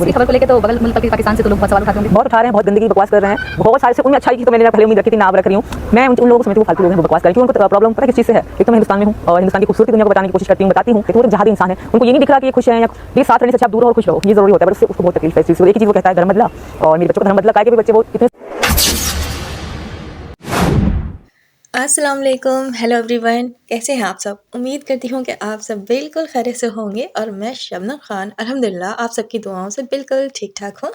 की खबर को लेकर तो बगल मुल्क पाकिस्तान से तो लोग बहुत सवाल उठाते होंगे, बहुत उठा रहे हैं, बहुत गंदगी बकवास कर रहे हैं, बहुत सारे से उनमें अच्छाई की तो मैंने पहले उम्मीद रखी थी, ना अब रख रही हूँ। मैं उन लोगों को समझती हूँ फालतू लोग हैं, वो बकवास करें, क्योंकि उनको प्रॉब्लम पता है किस चीज़ से है। एक तो मैं हिंदुस्तान में हूँ और हिंदुस्तान की खूबसूरती दुनिया को बताने की कोशिश करती हूँ, बताती हूँ कि वो जहादी इंसान है, उनको ये नहीं दिख रहा कि ये खुश है या ये साथ रहने से अच्छा दूर और खुश रहो, ये जरूरी होता है, पर उसको बहुत तकलीफ है इस चीज़ को। एक ही चीज़ वो कहता है धर्म बदला, और मेरे बच्चों का धर्म बदला, क्या के भी बच्चे वो इतने। अस्सलाम वालेकुम, हेलो एवरीवन, कैसे हैं आप सब। उम्मीद करती हूँ कि आप सब बिल्कुल खैरियत से होंगे और मैं शबनम खान अल्हम्दुलिल्लाह आप सबकी दुआओं से बिल्कुल ठीक ठाक हूँ।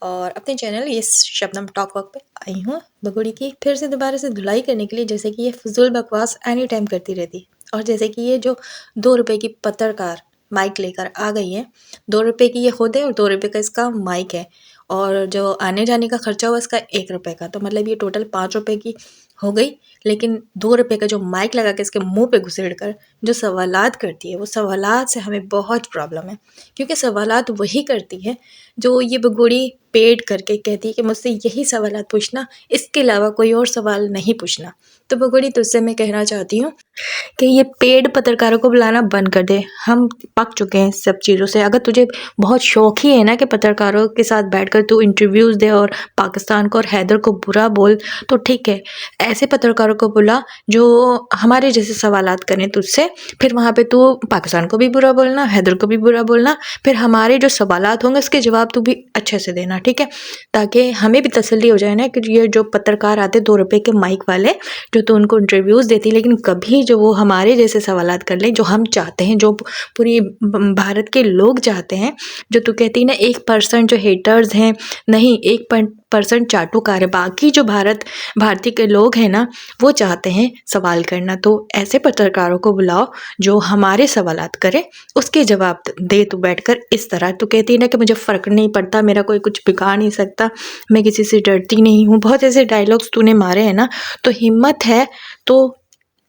और अपने चैनल ये शबनम टॉक वॉक पे आई हूँ बगुड़ी की फिर से दोबारा से धुलाई करने के लिए, जैसे कि ये फजूल बकवास एनी टाइम करती रहती। और जैसे कि ये जो 2 रुपए की पत्रकार माइक लेकर आ गई है, 2 रुपए की ये खुद है और 2 रुपए का इसका माइक है, और जो आने जाने का खर्चा हुआ इसका 1 रुपए का, तो मतलब ये टोटल 5 रुपए की हो गई। लेकिन 2 रुपए का जो माइक लगा के इसके मुंह पे घुसेड़ कर जो सवालात करती है, वो सवालात से हमें बहुत प्रॉब्लम है, क्योंकि सवालात वही करती है जो ये बगुड़ी पेड करके कहती है कि मुझसे यही सवालात पूछना, इसके अलावा कोई और सवाल नहीं पूछना। तो बगुड़ी तुझसे मैं कहना चाहती हूँ कि ये पेड पत्रकारों को बुलाना बंद कर दे। हम पक चुके हैं सब चीज़ों से। अगर तुझे बहुत शौक ही है ना कि पत्रकारों के साथ बैठकर तू इंटरव्यूज़ दे और पाकिस्तान को और हैदर को बुरा बोल, तो ठीक है, ऐसे पत्रकारों को बुला जो हमारे जैसे सवालात करें तुझसे। फिर वहाँ पे तू पाकिस्तान को भी बुरा बोलना, हैदर को भी बुरा बोलना, फिर हमारे जो सवालात होंगे उसके जवाब तू भी अच्छे से देना, ठीक है, ताकि हमें भी तसल्ली हो जाए ना कि ये जो पत्रकार आते 2 रुपए के माइक वाले, जो तू उनको इंटरव्यूज़ देती, लेकिन कभी जो वो हमारे जैसे सवालात कर लें जो हम चाहते हैं, जो पूरी भारत के लोग चाहते हैं। जो तू कहती है ना 1% जो हेटर्स हैं, नहीं 1% चाटुकार है, बाकी जो भारतीय के लोग हैं ना वो चाहते हैं सवाल करना। तो ऐसे पत्रकारों को बुलाओ जो हमारे सवालात करे, उसके जवाब दे। तू बैठकर इस तरह तू कहती है ना कि मुझे फ़र्क नहीं पड़ता, मेरा कोई कुछ बिगाड़ नहीं सकता, मैं किसी से डरती नहीं हूँ, बहुत ऐसे डायलॉग्स तूने मारे हैं ना। तो हिम्मत है तो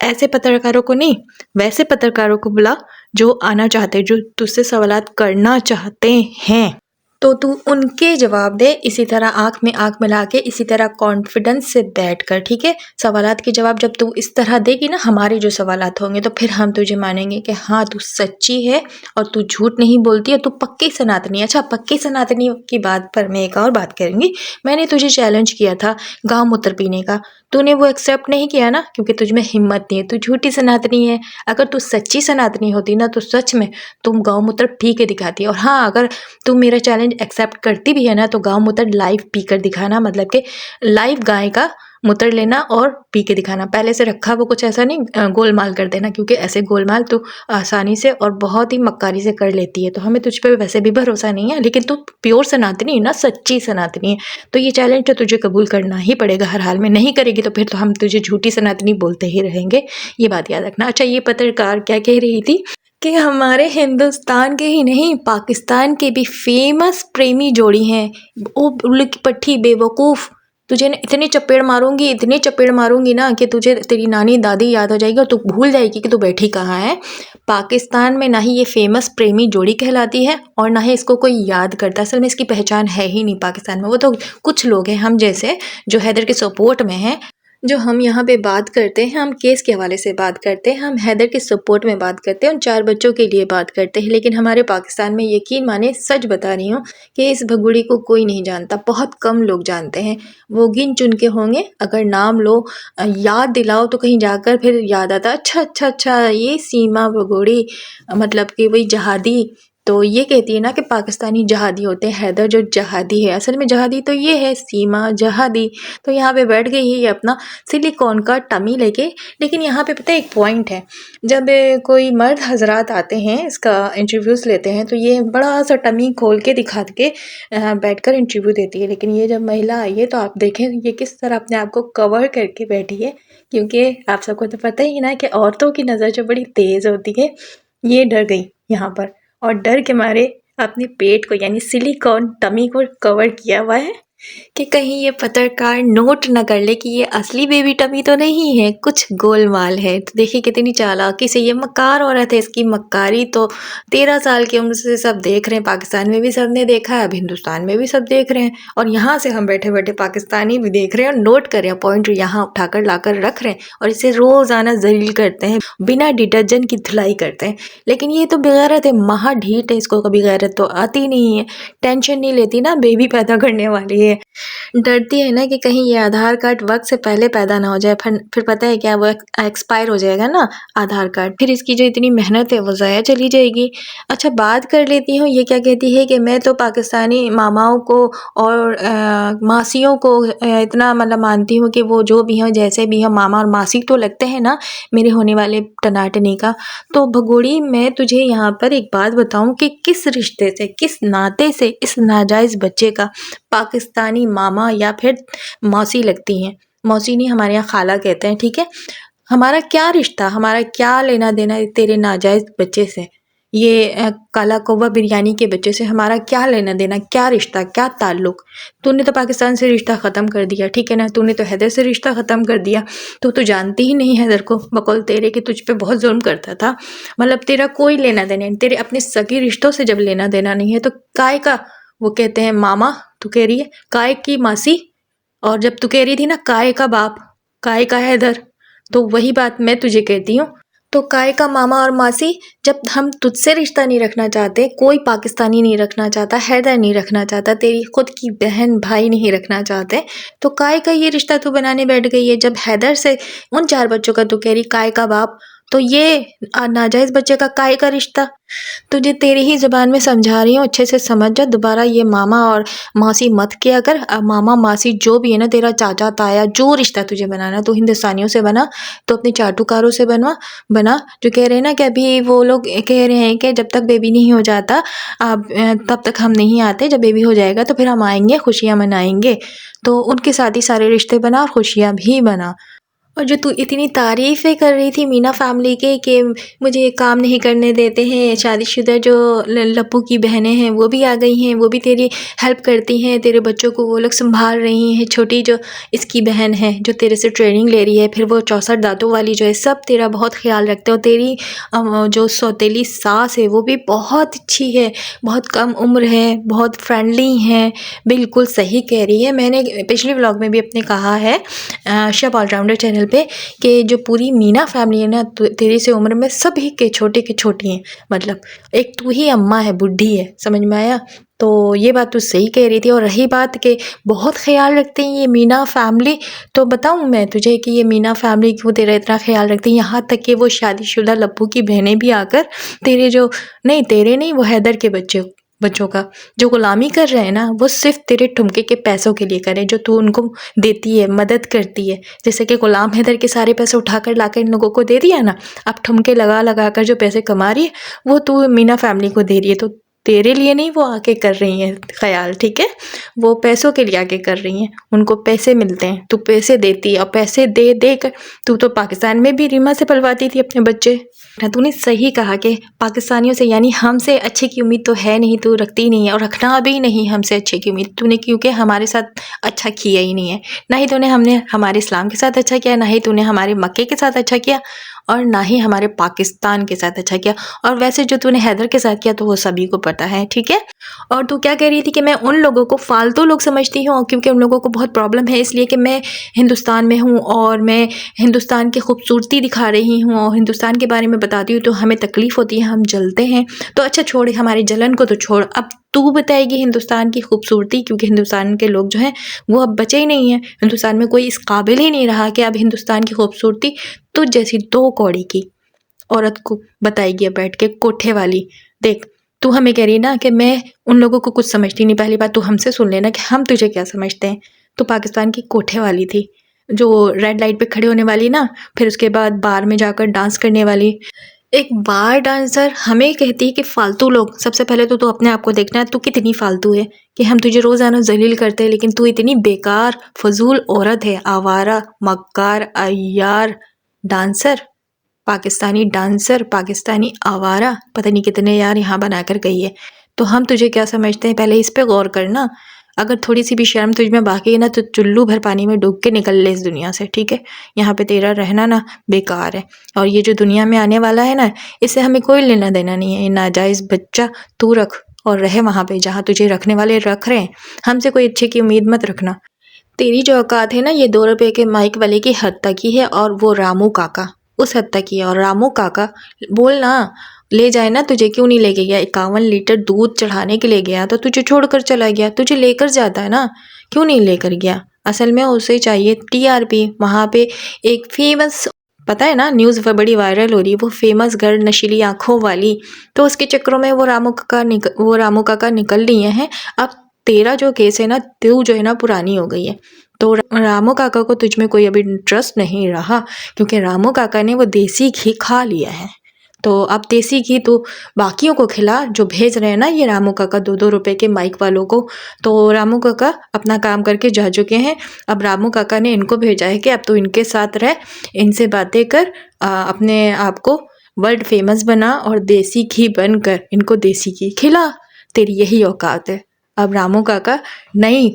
ऐसे पत्रकारों को नहीं, वैसे पत्रकारों को बुला जो आना चाहते हैं, जो तुझसे सवालात करना चाहते हैं, तो तू उनके जवाब दे। इसी तरह आँख में आँख मिला के, इसी तरह कॉन्फिडेंस से बैठकर, ठीक है। सवालात के जवाब जब तू इस तरह देगी ना, हमारे जो सवालात होंगे, तो फिर हम तुझे मानेंगे कि हाँ तू सच्ची है और तू झूठ नहीं बोलती है, तू पक्की सनातनी। अच्छा, पक्की सनातनी की बात पर मैं एक और बात करूँगी। मैंने तुझे चैलेंज किया था गाँव मूत्र पीने का, तूने वो एक्सेप्ट नहीं किया ना, क्योंकि तुझ में हिम्मत नहीं है, तू झूठी सनातनी है। अगर तू सच्ची सनातनी होती ना तो सच में तुम गौ मूत्र पी के दिखाती। और हाँ, अगर तुम मेरा चैलेंज एक्सेप्ट करती भी है ना तो गौ मूत्र लाइव पी कर दिखाना, मतलब कि लाइव गाय का मूत्र लेना और पी के दिखाना। पहले से रखा वो कुछ ऐसा नहीं गोलमाल कर देना, क्योंकि ऐसे गोलमाल तो आसानी से और बहुत ही मक्कारी से कर लेती है। तो हमें तुझ पे वैसे भी भरोसा नहीं है, लेकिन तू प्योर सनातनी है ना, सच्ची सनातनी है। तो ये चैलेंज तो तुझे कबूल करना ही पड़ेगा हर हाल में। नहीं करेगी तो फिर तो हम तुझे झूठी सनातनी बोलते ही रहेंगे, ये बात याद रखना। अच्छा, ये पत्रकार क्या कह रही थी कि हमारे हिंदुस्तान के ही नहीं पाकिस्तान के भी फेमस प्रेमी जोड़ी हैं। ओ उल्लू की पट्टी बेवकूफ़, तुझे ना इतने चपेड़ मारूंगी, इतने चपेड़ मारूंगी ना कि तुझे तेरी नानी दादी याद हो जाएगी और तू भूल जाएगी कि तू बैठी कहाँ है। पाकिस्तान में ना ही ये फेमस प्रेमी जोड़ी कहलाती है और ना ही इसको कोई याद करता। असल में इसकी पहचान है ही नहीं पाकिस्तान में। वो तो कुछ लोग हैं हम जैसे जो हैदर के सपोर्ट में हैं। जो हम यहाँ पे बात करते हैं, हम केस के हवाले से बात करते हैं, हम हैदर के सपोर्ट में बात करते हैं, उन 4 बच्चों के लिए बात करते हैं। लेकिन हमारे पाकिस्तान में यकीन माने, सच बता रही हूँ कि इस भगुड़ी को कोई नहीं जानता, बहुत कम लोग जानते हैं। वो गिन चुन के होंगे। अगर नाम लो, याद दिलाओ तो कहीं जाकर फिर याद आता, अच्छा अच्छा अच्छा ये सीमा भगुड़ी, मतलब कि वही जहादी। तो ये कहती है ना कि पाकिस्तानी जहादी होते हैं, हैदर जो जहादी है, असल में जहादी तो ये है सीमा जहादी। तो यहाँ पे बैठ गई है ये अपना सिलिकॉन का टमी लेके। लेकिन यहाँ पे पता है एक पॉइंट है, जब कोई मर्द हजरात आते हैं इसका इंटरव्यूज़ लेते हैं तो ये बड़ा सा टमी खोल के दिखा के बैठकर इंटरव्यू देती है। लेकिन ये जब महिला आई है तो आप देखें ये किस तरह अपने आप को कवर करके बैठी है, क्योंकि आप सबको तो पता ही ना कि औरतों की नज़र जो बड़ी तेज़ होती है। ये डर गई यहाँ पर और डर के मारे अपने पेट को यानी सिलिकॉन टमी को कवर किया हुआ है कि कहीं ये पत्रकार नोट ना कर ले कि ये असली बेबी टमी तो नहीं है, कुछ गोलमाल है। तो देखिए कितनी चालाकी से ये मक्कार औरत है, इसकी मक्कारी तो 13 साल की उम्र से सब देख रहे हैं। पाकिस्तान में भी सब ने देखा है, अब हिंदुस्तान में भी सब देख रहे हैं, और यहाँ से हम बैठे बैठे पाकिस्तानी भी देख रहे हैं और नोट कर रहे हैं, पॉइंट यहाँ उठाकर लाकर रख रहे हैं और इसे रोज़ाना जलील करते हैं, बिना डिटर्जेंट की धुलाई करते हैं। लेकिन ये तो बेगैरत है, महा ढीठ है, इसको कभी गैरत तो आती नहीं है, टेंशन नहीं लेती ना, बेबी पैदा करने वाली है। डरती है ना कि कहीं ये आधार कार्ड वक्त से पहले पैदा ना हो जाए, फिर पता है क्या, वो एक्सपायर हो जाएगा ना आधार कार्ड, फिर इसकी जो इतनी मेहनत है वो ज़ाया चली जाएगी। अच्छा, बात कर लेती हूँ, ये क्या कहती है कि मैं तो पाकिस्तानी मामाओं को और मासियों को इतना मतलब मानती हूँ कि वो जो भी हों, जैसे भी हों, मामा और मासी तो लगते हैं ना मेरे होने वाले टनाटनी का। तो भगोड़ी, मैं तुझे यहाँ पर एक बात बताऊँ कि किस रिश्ते से, किस नाते से इस नाजायज़ बच्चे का पाकिस्तानी मामा या फिर मौसी लगती हैं। मौसी नहीं, हमारे यहाँ खाला कहते हैं, ठीक है। हमारा क्या रिश्ता, हमारा क्या लेना देना तेरे नाजायज़ बच्चे से, ये काला कौवा बिरयानी के बच्चे से हमारा क्या लेना देना, क्या रिश्ता, क्या ताल्लुक़। तूने तो पाकिस्तान से रिश्ता ख़त्म कर दिया, ठीक है ना, तूने तो हैदर से रिश्ता ख़त्म कर दिया। तो तू जानती ही नहीं हैदर को, बकौल तेरे कि तुझ पे बहुत जुल्म करता था। मतलब तेरा कोई लेना देना नहीं, तेरे अपने सगे रिश्तों से जब लेना देना नहीं है तो काय का वो कहते हैं मामा, तू कह रही है काय की मासी, और जब तू कह रही थी ना काय का बाप, काय का हैदर, तो वही बात मैं तुझे कहती हूँ। तो काय का मामा और मासी, जब हम तुझसे रिश्ता नहीं रखना चाहते, कोई पाकिस्तानी नहीं रखना चाहता, हैदर नहीं रखना चाहता, तेरी खुद की बहन भाई नहीं रखना चाहते, तो काय का ये रिश्ता तू बनाने बैठ गई है। जब हैदर से उन 4 बच्चों का तू कह रही काय का बाप, तो ये नाजायज़ बच्चे का काय का रिश्ता। तुझे तेरी ही ज़ुबान में समझा रही हूँ, अच्छे से समझ जा, दोबारा ये मामा और मासी मत किया कर। मामा मासी जो भी है ना, तेरा चाचा ताया, जो रिश्ता तुझे बनाना तो हिंदुस्तानियों से बना, तो अपने चाटुकारों से बना। जो कह रहे हैं ना कि अभी वो लोग कह रहे हैं कि जब तक बेबी नहीं हो जाता तब तक हम नहीं आते, जब बेबी हो जाएगा तो फिर हम आएंगे, खुशियाँ मनाएंगे। तो उनके साथ ही सारे रिश्ते बना और खुशियाँ भी बना। और जो तू इतनी तारीफ़ें कर रही थी मीना फैमिली के कि मुझे ये काम नहीं करने देते हैं, शादीशुदा जो लप्पू की बहनें हैं वो भी आ गई हैं, वो भी तेरी हेल्प करती हैं, तेरे बच्चों को वो लोग संभाल रही हैं। छोटी जो इसकी बहन है जो तेरे से ट्रेनिंग ले रही है, फिर वो 64 दांतों वाली जो है, सब तेरा बहुत ख्याल रखते हैं। और तेरी जो सौतेली सास है वो भी बहुत अच्छी है, बहुत कम उम्र है, बहुत फ्रेंडली हैं। बिल्कुल सही कह रही है, मैंने पिछले व्लॉग में भी अपने कहा है शब ऑलराउंडर चैनल पे कि जो पूरी मीना फैमिली है ना, तेरी से उम्र में सभी के छोटी हैं, मतलब एक तू ही अम्मा है, बुढ़ी है, समझ में आया। तो ये बात तू सही कह रही थी। और रही बात कि बहुत ख्याल रखते हैं ये मीना फैमिली, तो बताऊँ मैं तुझे कि ये मीना फैमिली क्यों तेरा इतना ख्याल रखती है। यहाँ तक कि वो शादीशुदा लप्पू की बहनें भी आकर तेरे जो नहीं, तेरे नहीं, वो हैदर के बच्चों का जो गुलामी कर रहे हैं ना, वो सिर्फ तेरे ठुमके के पैसों के लिए करें जो तू उनको देती है, मदद करती है। जैसे कि गुलाम हैदर के सारे पैसे उठाकर लाकर इन लोगों को दे दिया ना, अब ठुमके लगा कर जो पैसे कमा रही है वो तू मीना फैमिली को दे रही है। तो तेरे लिए नहीं वो आके कर रही हैं ख्याल, ठीक है, वो पैसों के लिए आके कर रही हैं, उनको पैसे मिलते हैं, तू पैसे देती है, और पैसे दे कर तू तो पाकिस्तान में भी रीमा से पलवाती थी अपने बच्चे। तूने सही कहा कि पाकिस्तानियों से यानी हमसे अच्छे की उम्मीद तो है नहीं, तू रखती नहीं है और रखना भी नहीं हमसे अच्छे की उम्मीद तूने, क्योंकि हमारे साथ अच्छा किया ही नहीं है। ना ही तूने हमने हमारे इस्लाम के साथ अच्छा किया, ना ही तूने हमारे मक्के के साथ अच्छा किया, और ना ही हमारे पाकिस्तान के साथ अच्छा किया। और वैसे जो तूने हैदर के साथ किया तो वो सभी को पता है, ठीक है। और तू क्या कह रही थी कि मैं उन लोगों को फालतू लोग समझती हूँ क्योंकि उन लोगों को बहुत प्रॉब्लम है, इसलिए कि मैं हिंदुस्तान में हूँ और मैं हिंदुस्तान की खूबसूरती दिखा रही हूँ और हिंदुस्तान के बारे में बताती हूँ तो हमें तकलीफ़ होती है, हम जलते हैं। तो अच्छा छोड़, हमारी जलन को तो छोड़, अब तू बताएगी हिंदुस्तान की खूबसूरती, क्योंकि हिंदुस्तान के लोग जो हैं वो अब बचे ही नहीं हैं। हिंदुस्तान में कोई इस काबिल ही नहीं रहा कि अब हिंदुस्तान की खूबसूरती तुझ जैसी 2 कौड़ी की औरत को बताएगी अब बैठ के, कोठे वाली। देख, तू हमें कह रही ना कि मैं उन लोगों को कुछ समझती नहीं, पहली बात तू हमसे सुन लेना कि हम तुझे क्या समझते हैं। तो पाकिस्तान की कोठे वाली थी, जो रेड लाइट पे खड़े होने वाली ना, फिर उसके बाद बार में जाकर डांस करने वाली। एक बार डांसर हमें कहती है कि फालतू लोग। सबसे पहले तो तू अपने आप को देखना, तू कितनी फालतू है कि हम तुझे रोज़ाना जलील करते हैं, लेकिन तू इतनी बेकार फजूल औरत है, आवारा, मक्कार, अय्यार, डांसर, पाकिस्तानी डांसर, पाकिस्तानी आवारा, पता नहीं कितने यार यहाँ बनाकर गई है। तो हम तुझे क्या समझते हैं, पहले इस पे गौर करना। अगर थोड़ी सी भी शर्म तुझ में बाकी है ना तो चुल्लू भर पानी में डूब के निकल ले इस दुनिया से, ठीक है। यहाँ पे तेरा रहना ना बेकार है। और ये जो दुनिया में आने वाला है ना, इससे हमें कोई लेना देना नहीं है। ये नाजायज़ बच्चा तू रख और रहे वहाँ पे जहाँ तुझे रखने वाले रख रहे हैं। हमसे कोई अच्छे की उम्मीद मत रखना। तेरी जो औकात है ना, ये 2 रुपए के माइक वाले की हद तक ही है, और वो रामू काका उस हद तक ही है। और रामू काका बोल ना, ले जाए ना तुझे, क्यों नहीं लेके गया? 51 लीटर दूध चढ़ाने के लिए गया तो तुझे छोड़कर चला गया। तुझे लेकर जाता है ना, क्यों नहीं लेकर गया? असल में उसे चाहिए टीआरपी। वहाँ पे एक फेमस, पता है ना, न्यूज़ बड़ी वायरल हो रही है, वो फेमस गर्ल नशीली आँखों वाली, तो उसके चक्करों में वो रामू काका निकल लिए हैं। अब तेरा जो केस है ना, तू जो है ना पुरानी हो गई है। तो रामू काका को तुझ में कोई अभी इंटरेस्ट नहीं रहा, क्योंकि रामू काका ने वो देसी घी खा लिया है। तो अब देसी घी तो बाकियों को खिला, जो भेज रहे हैं ना ये रामू काका 2-2 रुपए के माइक वालों को। तो रामू काका अपना काम करके जा चुके हैं। अब रामू काका ने इनको भेजा है कि अब तो इनके साथ रह, इनसे बातें कर, अपने आप को वर्ल्ड फेमस बना और देसी घी बनकर इनको देसी घी खिला। तेरी यही औकात है। अब रामू काका नई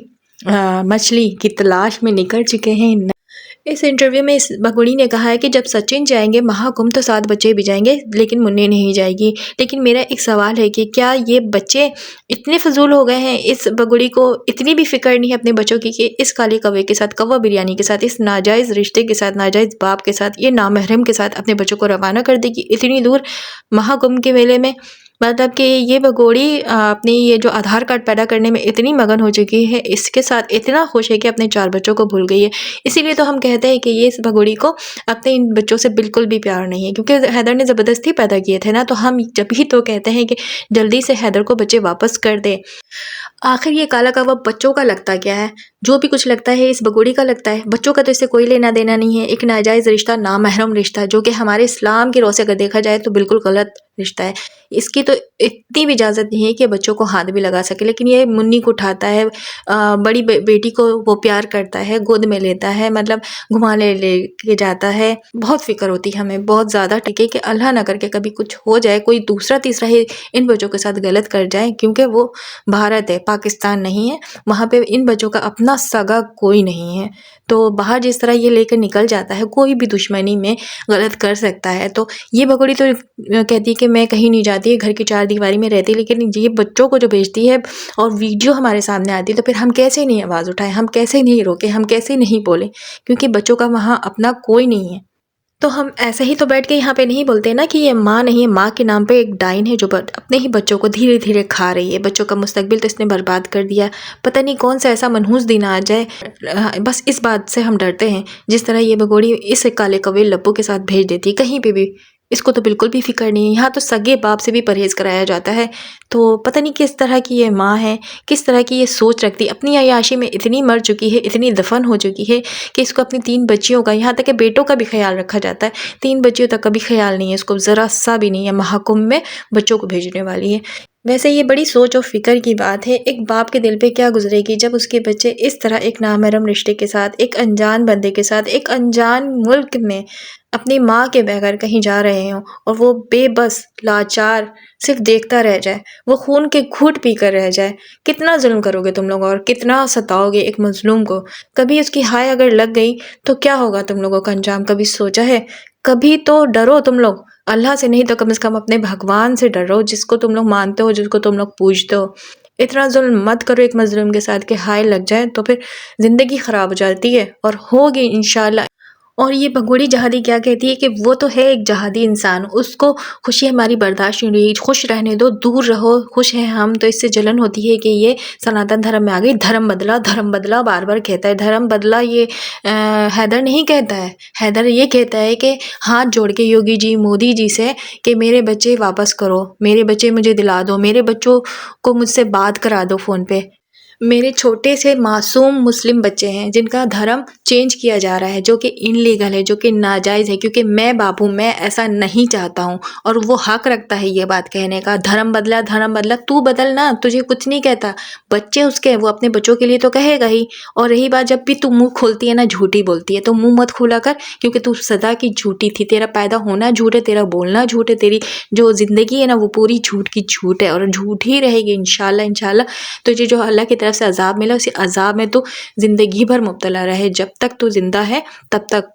मछली की तलाश में निकल चुके हैं। इस इंटरव्यू में इस बगुड़ी ने कहा है कि जब सचिन जाएंगे महाकुंभ तो 7 बच्चे भी जाएंगे, लेकिन मुन्नी नहीं जाएगी। लेकिन मेरा एक सवाल है कि क्या ये बच्चे इतने फजूल हो गए हैं? इस बगुड़ी को इतनी भी फिक्र नहीं है अपने बच्चों की कि इस काले कौवे के साथ, कौवा बिरयानी के साथ, इस नाजायज़ रिश्ते के साथ, नाजायज़ बाप के साथ, ये नामहरम के साथ अपने बच्चों को रवाना कर देगी इतनी दूर महाकुंभ के मेले में। मतलब कि ये भगोड़ी अपनी ये जो आधार कार्ड पैदा करने में इतनी मगन हो चुकी है, इसके साथ इतना खुश है कि अपने 4 बच्चों को भूल गई है। इसीलिए तो हम कहते हैं कि ये इस भगोड़ी को अपने इन बच्चों से बिल्कुल भी प्यार नहीं है, क्योंकि हैदर ने ज़बरदस्ती पैदा किए थे ना। तो हम जब भी तो कहते हैं कि जल्दी से हैदर को बच्चे वापस कर दे। आखिर ये काला कौवा बच्चों का लगता क्या है? जो भी कुछ लगता है इस बगोड़ी का लगता है। बच्चों का तो इससे कोई लेना देना नहीं है। एक नाजायज़ रिश्ता, नामहरम रिश्ता, जो कि हमारे इस्लाम की रोज़ से अगर देखा जाए तो बिल्कुल गलत रिश्ता है। इसकी तो इतनी भी इजाज़त नहीं है कि बच्चों को हाथ भी लगा सके। लेकिन ये मुन्नी को उठाता है, बड़ी बेटी को वो प्यार करता है, गोद में लेता है, मतलब घुमाने ले के जाता है। बहुत फ़िक्र होती है हमें, बहुत ज़्यादा, टिके कि अल्लाह ना करके कभी कुछ हो जाए, कोई दूसरा तीसरा ही इन बच्चों के साथ गलत कर जाए, क्योंकि वो भारत है, पाकिस्तान नहीं है। वहाँ पे इन बच्चों का अपना सगा कोई नहीं है। तो बाहर जिस तरह ये लेकर निकल जाता है, कोई भी दुश्मनी में गलत कर सकता है। तो ये बगुड़ी तो कहती है कि मैं कहीं नहीं जाती, घर की 4 दीवारी में रहती, लेकिन ये बच्चों को जो भेजती है और वीडियो हमारे सामने आती है, तो फिर हम कैसे नहीं आवाज़ उठाएं, हम कैसे नहीं रोकें, हम कैसे नहीं बोलें, क्योंकि बच्चों का वहाँ अपना कोई नहीं है। तो हम ऐसे ही तो बैठ के यहाँ पे नहीं बोलते ना कि ये माँ नहीं है, माँ के नाम पे एक डाइन है जो अपने ही बच्चों को धीरे धीरे खा रही है। बच्चों का मुस्तकबिल तो इसने बर्बाद कर दिया। पता नहीं कौन सा ऐसा मनहूस दिन आ जाए, बस इस बात से हम डरते हैं। जिस तरह ये बगोड़ी इस काले कौवे लब्बू के साथ भेज देती है कहीं पे भी, इसको तो बिल्कुल भी फिक्र नहीं है। यहाँ तो सगे बाप से भी परहेज़ कराया जाता है। तो पता नहीं किस तरह की ये माँ है, किस तरह की ये सोच रखती है। अपनी अय्याशी में इतनी मर चुकी है, इतनी दफन हो चुकी है कि इसको अपनी 3 बच्चियों का, यहाँ तक कि बेटों का भी ख्याल रखा जाता है। 3 बच्चियों तक का भी ख्याल नहीं है इसको, ज़रा सा भी नहीं है। महाकुंभ में बच्चों को भेजने वाली है। वैसे ये बड़ी सोच और फिक्र की बात है। एक बाप के दिल पे क्या गुजरेगी जब उसके बच्चे इस तरह एक नामहरम रिश्ते के साथ, एक अनजान बंदे के साथ, एक अनजान मुल्क में अपनी माँ के बगैर कहीं जा रहे हों, और वो बेबस, लाचार, सिर्फ देखता रह जाए, वो खून के घूंट पी कर रह जाए। कितना जुल्म करोगे तुम लोग, और कितना सताओगे एक मजलूम को? कभी उसकी हाय अगर लग गई तो क्या होगा तुम लोगों का अंजाम? कभी सोचा है? कभी तो डरो तुम लोग, अल्लाह से नहीं तो कम से कम अपने भगवान से डरो, जिसको तुम लोग मानते हो, जिसको तुम लोग पूजते हो। इतना जुल्म मत करो एक मजलूम के साथ कि हाय लग जाए तो फिर ज़िंदगी ख़राब हो जाती है, और होगी इंशाल्लाह। और ये भगोड़ी जहादी क्या कहती है कि वो तो है एक जहादी इंसान, उसको खुशी हमारी बर्दाश्त नहीं रही, खुश रहने दो, दूर रहो, खुश हैं हम। तो इससे जलन होती है कि ये सनातन धर्म में आ गई। धर्म बदला बार बार कहता है, धर्म बदला। ये हैदर नहीं कहता है, हैदर ये कहता है कि हाथ जोड़ के योगी जी, मोदी जी से कि मेरे बच्चे वापस करो, मेरे बच्चे मुझे दिला दो, मेरे बच्चों को मुझसे बात करा दो फ़ोन पे। मेरे छोटे से मासूम मुस्लिम बच्चे हैं जिनका धर्म चेंज किया जा रहा है, जो कि इनलीगल है, जो कि नाजायज़ है, क्योंकि मैं बाप हूँ, मैं ऐसा नहीं चाहता हूँ। और वो हक रखता है ये बात कहने का, धर्म बदला। तू बदल ना, तुझे कुछ नहीं कहता। बच्चे उसके, वो अपने बच्चों के लिए तो कहेगा ही। और रही बात, जब भी तू मुँह खोलती है ना, झूठी बोलती है, तो मुँह मत खोला कर, क्योंकि तू सदा की झूठी थी। तेरा पैदा होना झूठ है, तेरा बोलना झूठ है, तेरी जो ज़िंदगी है ना वो पूरी झूठ की झूठ है, और झूठ ही रहेगी इंशाल्लाह। तो ये जो अल्लाह की तरफ से अजाब मिला, उसी अजाब में तू ज़िंदगी भर मुब्तला रहे, जब तक तू ज़िंदा है तब तक।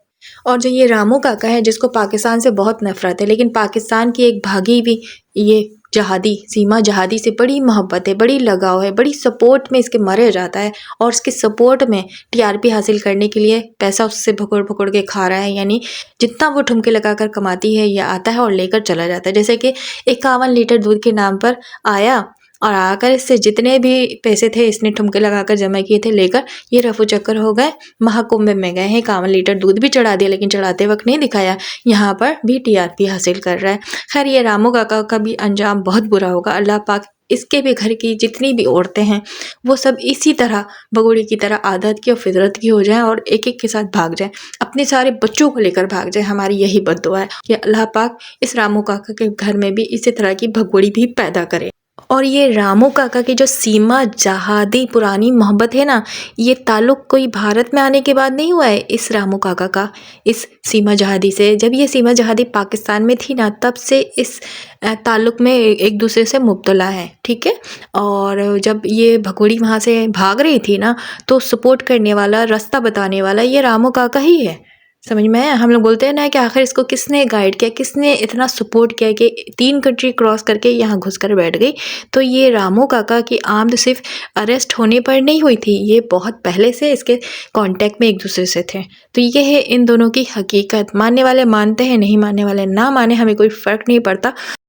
और जो ये रामू काका है, जिसको पाकिस्तान से बहुत नफ़रत है, लेकिन पाकिस्तान की एक भागी हुई ये जहादी सीमा जहादी से बड़ी मोहब्बत है, बड़ी लगाव है, बड़ी सपोर्ट में इसके मरे जाता है और उसके सपोर्ट में टीआरपी हासिल करने के लिए पैसा उससे भुकड़ भुकड़ के खा रहा है। यानी जितना वो ठुमके लगाकर कमाती है, ये आता है और लेकर चला जाता है। जैसे कि 51 लीटर दूध के नाम पर आया और आकर इससे जितने भी पैसे थे इसने ठुमके लगाकर जमा किए थे लेकर ये रफू चक्कर हो गए, महाकुंभ में गए हैं। 51 लीटर दूध भी चढ़ा दिया, लेकिन चढ़ाते वक्त नहीं दिखाया, यहाँ पर भी टीआरपी हासिल कर रहा है। खैर ये रामू काका का भी अंजाम बहुत बुरा होगा। अल्लाह पाक इसके भी घर की जितनी भी औरतें हैं वो सब इसी तरह भगोड़ी की तरह आदत की और फितरत की हो जाएं और एक एक के साथ भाग जाएं, अपने सारे बच्चों को लेकर भाग जाएं। हमारी यही बद्दुआ है कि अल्लाह पाक इस रामू काका के घर में भी इसी तरह की भगोड़ी भी पैदा करे। और ये रामू काका की जो सीमा जहादी पुरानी मोहब्बत है ना, ये ताल्लुक़ कोई भारत में आने के बाद नहीं हुआ है इस रामू काका का इस सीमा जहादी से। जब ये सीमा जहादी पाकिस्तान में थी ना, तब से इस ताल्लुक़ में एक दूसरे से मुब्तला है, ठीक है। और जब ये भगोड़ी वहाँ से भाग रही थी ना, तो सपोर्ट करने वाला, रास्ता बताने वाला ये रामू काका ही है। समझ में आया? हम लोग बोलते हैं ना कि आखिर इसको किसने गाइड किया, किसने इतना सपोर्ट किया कि 3 कंट्री क्रॉस करके यहाँ घुस कर बैठ गई। तो ये रामू काका की आमद सिर्फ अरेस्ट होने पर नहीं हुई थी, ये बहुत पहले से इसके कांटेक्ट में एक दूसरे से थे। तो ये है इन दोनों की हकीकत। मानने वाले मानते हैं, नहीं मानने वाले ना माने, हमें कोई फ़र्क नहीं पड़ता।